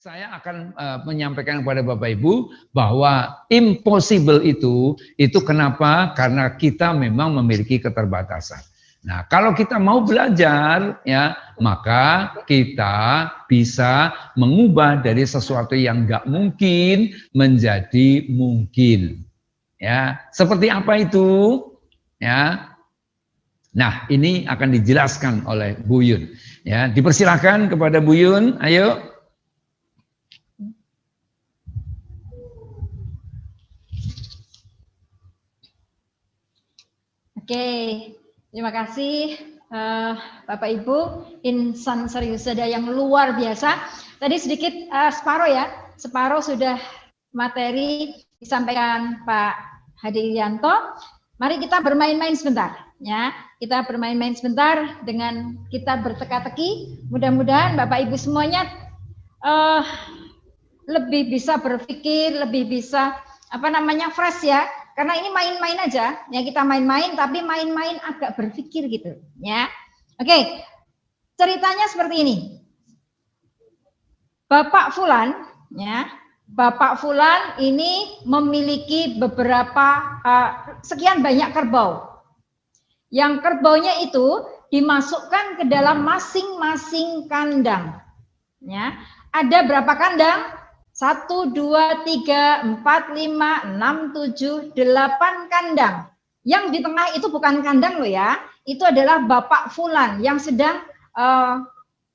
Saya akan menyampaikan kepada Bapak Ibu bahwa impossible itu kenapa? Karena kita memang memiliki keterbatasan. Nah, kalau kita mau belajar ya, maka kita bisa mengubah dari sesuatu yang nggak mungkin menjadi mungkin. Ya, seperti apa itu? Ya. Nah, ini akan dijelaskan oleh Bu Yun. Ya, dipersilahkan kepada Bu Yun, ayo. Oke, terima kasih Bapak Ibu, insan seriusada yang luar biasa. Tadi sedikit separuh sudah materi disampaikan Pak Hadi Irianto. Mari kita bermain-main sebentar, ya. Kita bermain-main sebentar dengan kita berteka-teki. Mudah-mudahan Bapak Ibu semuanya lebih bisa berpikir, lebih bisa fresh ya. Karena ini main-main aja, ya kita main-main, tapi main-main agak berpikir gitu, ya. Oke, ceritanya seperti ini. Bapak Fulan, ya, Bapak Fulan ini memiliki beberapa sekian banyak kerbau. Yang kerbaunya itu dimasukkan ke dalam masing-masing kandang, ya. Ada berapa kandang? 1, 2, 3, 4, 5, 6, 7, 8 kandang. Yang di tengah itu bukan kandang loh ya. Itu adalah Bapak Fulan yang sedang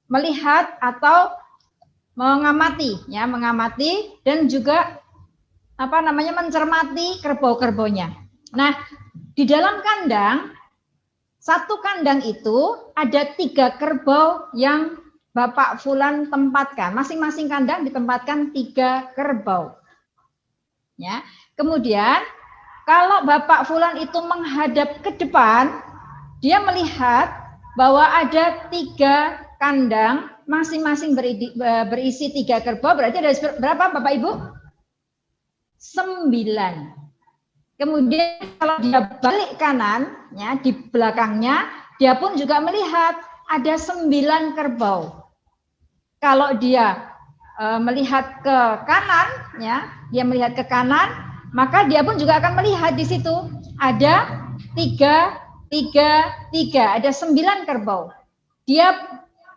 melihat atau mengamati ya, mengamati dan juga mencermati kerbau-kerbaunya. Nah, di dalam kandang, satu kandang itu ada 3 kerbau yang Bapak Fulan tempatkan, masing-masing kandang ditempatkan 3 kerbau. Ya. Kemudian kalau Bapak Fulan itu menghadap ke depan, dia melihat bahwa ada 3 kandang, masing-masing berisi 3 kerbau, berarti ada berapa Bapak Ibu? 9. Kemudian kalau dia balik kanan, ya di belakangnya, dia pun juga melihat ada 9 kerbau. Kalau dia melihat ke kanan, ya, dia melihat ke kanan, maka dia pun juga akan melihat di situ ada 3, ada 9 kerbau. Dia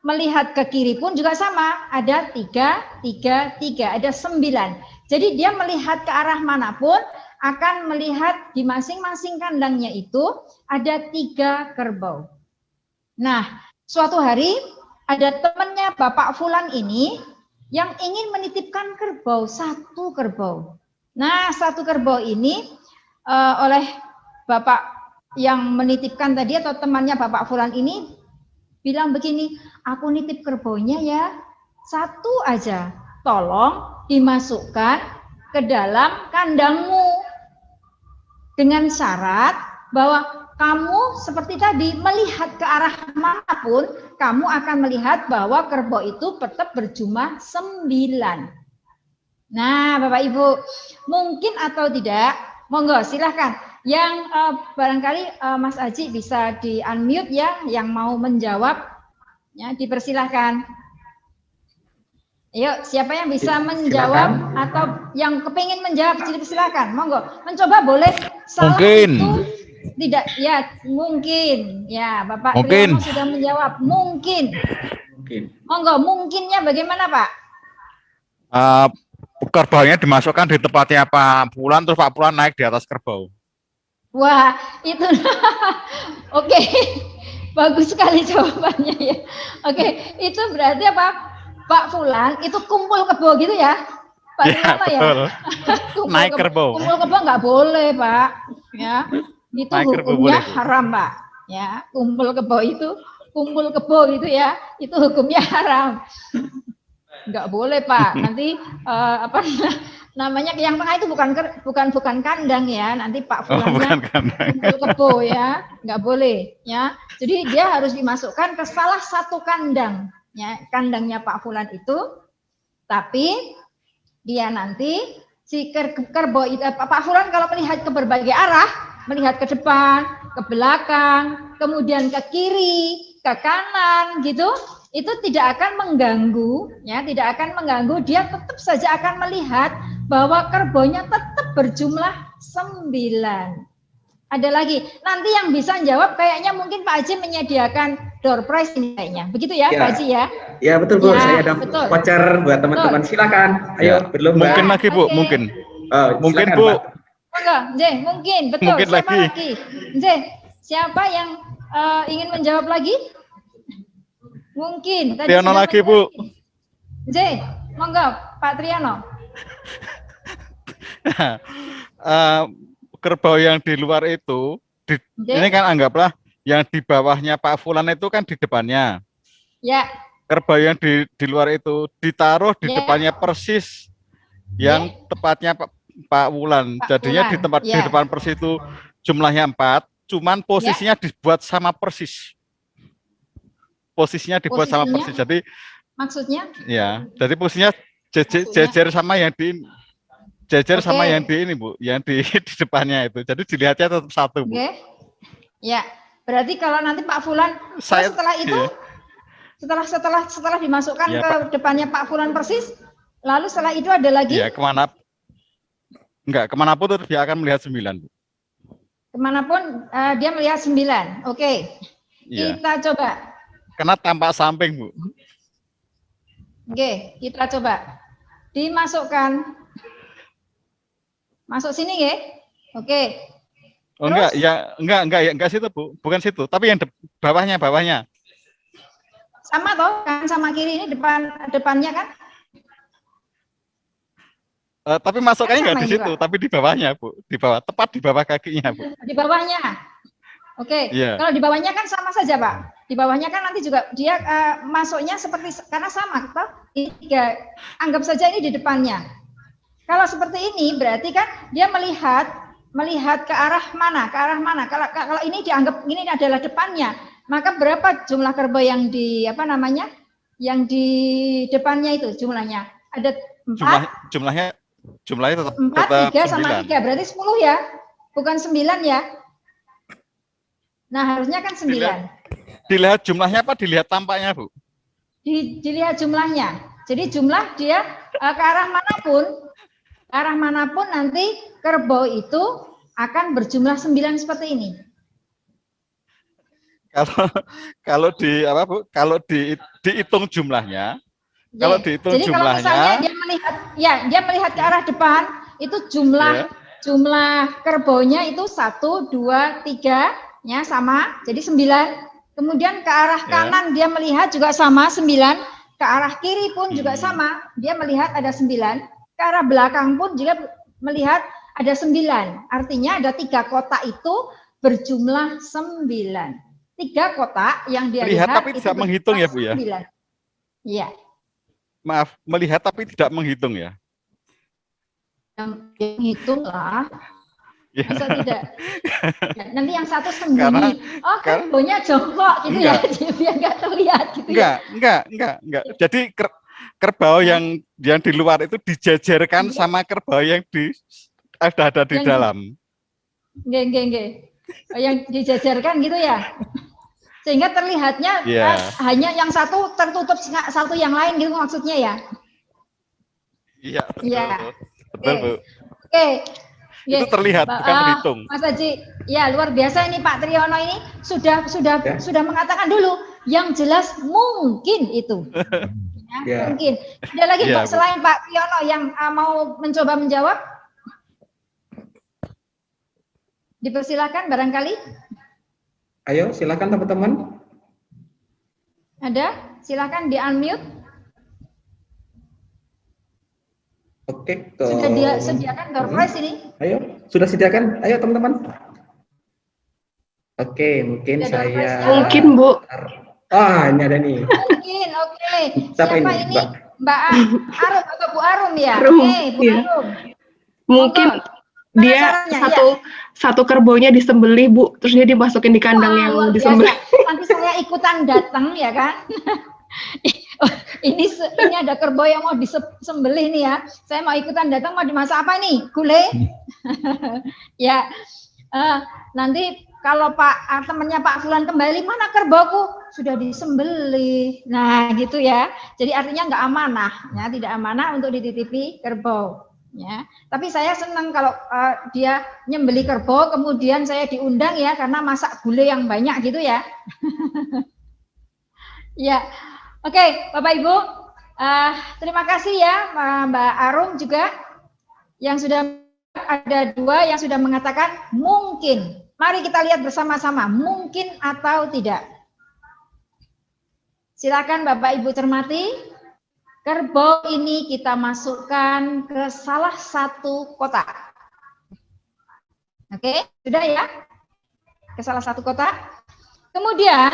melihat ke kiri pun juga sama, ada 3, ada 9. Jadi dia melihat ke arah manapun akan melihat di masing-masing kandangnya itu ada 3 kerbau. Nah, suatu hari ada temannya Bapak Fulan ini yang ingin menitipkan kerbau, 1 kerbau. Nah, 1 kerbau ini oleh Bapak yang menitipkan tadi atau temannya Bapak Fulan ini bilang begini, aku nitip kerbaunya ya 1 aja, tolong dimasukkan ke dalam kandangmu dengan syarat bahwa kamu seperti tadi melihat ke arah manapun, kamu akan melihat bahwa kerbau itu tetap berjumlah 9. Nah, Bapak Ibu, mungkin atau tidak, monggo silahkan. Yang barangkali Mas Aji bisa di-unmute ya, yang mau menjawab, ya dipersilahkan. Ayo, siapa yang bisa menjawab atau yang kepingin menjawab, silakan, monggo. Mencoba boleh, salah mungkin. Itu tidak, ya mungkin, ya Bapak Triyono sudah menjawab, mungkin. Monggo, mungkinnya bagaimana Pak? Kerbaunya dimasukkan di tempatnya Pak Fulan, terus Pak Fulan naik di atas kerbau. Wah, itu oke, bagus sekali jawabannya ya. Oke, itu berarti apa? Pak Fulan itu kumpul kebo gitu ya? Pak Triyono ya? Naik kerbau. Kumpul kebo nggak boleh Pak, ya. Itu hukumnya haram Pak, ya. Kumpul kebo itu ya, itu hukumnya haram. Nggak boleh Pak, nanti namanya yang tengah itu bukan kandang ya, nanti Pak Fulannya kumpul kebo ya, nggak boleh ya. Jadi dia harus dimasukkan ke salah satu kandang, ya, kandangnya Pak Fulan itu, tapi dia nanti si kerbau itu Pak Fulan kalau melihat ke berbagai arah, melihat ke depan, ke belakang, kemudian ke kiri, ke kanan gitu, itu tidak akan mengganggu, ya, tidak akan mengganggu. Dia tetap saja akan melihat bahwa kerbaunya tetap berjumlah 9. Ada lagi, nanti yang bisa jawab kayaknya mungkin Pak Haji menyediakan door prize ini kayaknya, begitu ya, Pak Haji ya? Ya betul Bu, Ya, saya ada betul. voucher buat teman-teman. Silakan, ayo berlomba. Mungkin lagi Bu, Oke. mungkin. Mungkin Silakan, Bu. Pak. Enggak, Jeh, mungkin, betul. Mungkin Siapa lagi. lagi? Jeh, siapa yang ingin menjawab lagi? Mungkin. Tadi Triano sudah lagi Bu. Jeh, monggo Pak Triano. Kerbau yang di luar itu, ini kan anggaplah yang di bawahnya Pak Fulan itu kan di depannya. Ya. Kerbau yang di luar itu ditaruh di Ya. depannya persis yang tepatnya Pak Wulan. Pak Jadinya Wulan, di tempat ya. di depan persis itu jumlahnya 4, cuman posisinya dibuat sama persis. Posisinya dibuat sama Posisinya? persis. Jadi Maksudnya? ya, jadi posisinya jejer sama yang di sama yang di ini Bu, yang di depannya itu. Jadi dilihatnya tetap satu Bu. Oke. Ya, berarti kalau nanti Pak Fulan setelah itu setelah dimasukkan Ya, ke depannya Pak Fulan persis, lalu setelah itu ada lagi? Ya, kemanapun tetap dia akan melihat 9 Bu. Kemanapun dia melihat 9. Oke. Iya. Kita coba. Karena tampak samping Bu. Oke, kita coba. Dimasukkan. Masuk sini ya. Oke. Oh Terus? enggak situ Bu, bukan situ, tapi yang bawahnya. Sama toh, kan sama kiri ini depannya kan? Tapi masuknya Kan enggak sama di ini, situ, Pak. tapi di bawahnya Bu, tepat di bawah kakinya Bu. Di bawahnya. Oke. Iya. Kalau di bawahnya kan sama saja, Pak. Di bawahnya kan nanti juga dia masuknya seperti karena sama, toh? Anggap saja ini di depannya. Kalau seperti ini berarti kan dia melihat ke arah mana? Kalau ini dianggap ini adalah depannya, maka berapa jumlah kerbau yang di Yang di depannya itu jumlahnya? Ada 4. Jumlahnya tetap 4, 3 sama 9. 3 berarti 10 ya? Bukan 9 ya? Nah, harusnya kan 9. Dilihat jumlahnya apa dilihat tampaknya Bu? Dilihat jumlahnya. Jadi jumlah dia ke arah manapun nanti kerbau itu akan berjumlah 9 seperti ini. Kalau di apa Bu? Kalau dihitung jumlahnya, kalau dihitung Jadi kalau misalnya dia melihat ke arah depan, itu jumlah kerbaunya itu 1, 2, 3 ya sama, jadi 9. Kemudian ke arah kanan dia melihat juga sama 9, ke arah kiri pun juga sama, dia melihat ada 9. Ke arah belakang pun juga melihat ada 9. Artinya ada 3 kotak itu berjumlah 9. 3 kotak yang dia lihat tapi itu tidak menghitung ya Bu ya? 9. Iya. Maaf, melihat tapi tidak menghitung ya? Yang menghitung lah. Ya. Masa tidak? Ya, nanti yang satu sembunyi. Kerbaunya jongkok gitu ya, biar nggak terlihat gitu ya. Enggak. Jadi kerbau yang di luar itu dijejerkan sama kerbau yang ada di dalam. Nggak. Yang dijajarkan gitu ya. Sehingga terlihatnya hanya yang satu tertutup satu yang lain gitu maksudnya ya. Iya, betul. Iya. Betul, Bu. Oke. Itu terlihat bukan berhitung. Mas Haji, ya luar biasa ini Pak Triyono ini sudah mengatakan dulu yang jelas mungkin itu. Mungkin. Ada lagi Pak selain Pak Triyono yang mau mencoba menjawab? Dipersilakan barangkali. Ayo, silakan teman-teman. Ada? Silakan di-unmute. Oke. Sudah dia sediakan door prize ini? Ayo, sudah sediakan. Ayo teman-teman. Oke, mungkin saya. Mungkin Bu. Ini ada nih. Mungkin, oke. Siapa Siapa ini? ini? Mbak Arum atau Bu Arum ya? Arum, Bu iya. Arum. Mungkin dia satu kerbaunya disembelih Bu, terus dia dimasukin di kandang yang disembelih. Nanti saya ikutan datang ya kan. ini ada kerbau yang mau disembelih nih ya. Saya mau ikutan datang, mau dimasak apa nih? Gulai? Ya. Nanti kalau temannya Pak Fulan kembali, mana kerbauku? Sudah disembelih. Nah, gitu ya. Jadi artinya nggak amanah, ya, tidak amanah untuk dititipi kerbau. Ya, tapi saya senang kalau dia nyembeli kerbau, kemudian saya diundang ya karena masak gulai yang banyak gitu ya. Ya, oke, Bapak Ibu, terima kasih ya Mbak Arum juga yang sudah ada 2 yang sudah mengatakan mungkin. Mari kita lihat bersama-sama, mungkin atau tidak. Silakan Bapak Ibu cermati. Kerbau ini kita masukkan ke salah satu kotak. Oke, sudah ya? Ke salah satu kotak. Kemudian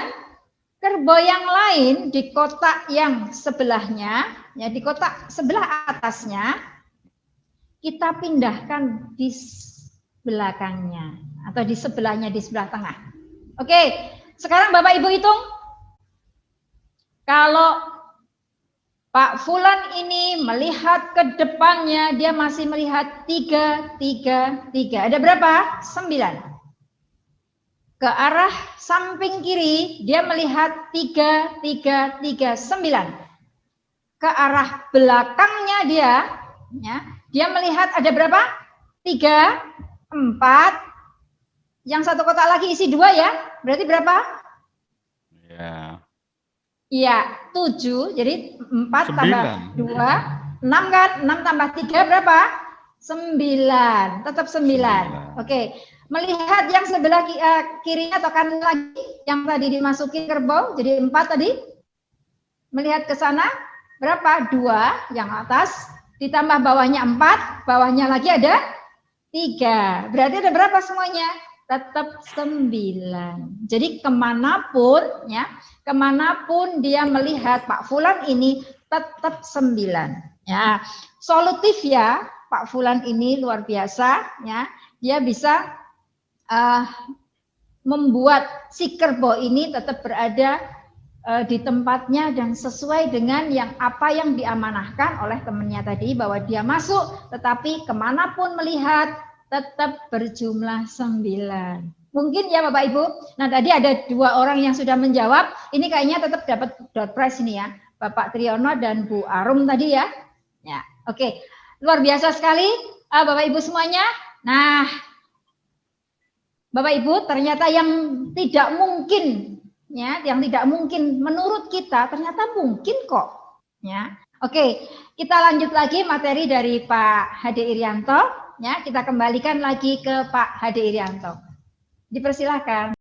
kerbau yang lain di kotak yang sebelahnya, ya di kotak sebelah atasnya, kita pindahkan di belakangnya atau di sebelahnya, di sebelah tengah. Oke, sekarang Bapak Ibu hitung. Kalau Pak Fulan ini melihat ke depannya, dia masih melihat 3, 3, 3. Ada berapa? 9. Ke arah samping kiri, dia melihat 3, 3, 3, 9. Ke arah belakangnya dia melihat ada berapa? 3, 4. Yang satu kotak lagi isi 2 ya. Berarti berapa? Ya. Iya, 7. Jadi 4 tambah 2, 6 kan? 6 tambah 3 berapa? 9. Tetap 9. Oke. Melihat yang sebelah kirinya atau kanan lagi yang tadi dimasuki kerbau, jadi 4 tadi. Melihat ke sana berapa? 2 yang atas ditambah bawahnya 4, bawahnya lagi ada 3. Berarti ada berapa semuanya? Tetap 9. Jadi kemanapun ya, kemanapun dia melihat Pak Fulan ini tetap 9. Ya, solutif ya Pak Fulan ini luar biasa ya. Dia bisa membuat si kerbau ini tetap berada di tempatnya dan sesuai dengan apa yang diamanahkan oleh temannya tadi, bahwa dia masuk tetapi kemanapun melihat tetap berjumlah 9. Mungkin ya Bapak Ibu. Nah tadi ada 2 orang yang sudah menjawab. Ini kayaknya tetap dapat door prize ini ya, Bapak Triyono dan Bu Arum tadi ya. Ya, oke. Luar biasa sekali Bapak Ibu semuanya. Nah, Bapak Ibu, ternyata yang tidak mungkin ya, yang tidak mungkin menurut kita ternyata mungkin kok. Ya. Oke, kita lanjut lagi materi dari Pak Hadi Irianto. Ya, kita kembalikan lagi ke Pak Hadi Irianto. Dipersilahkan.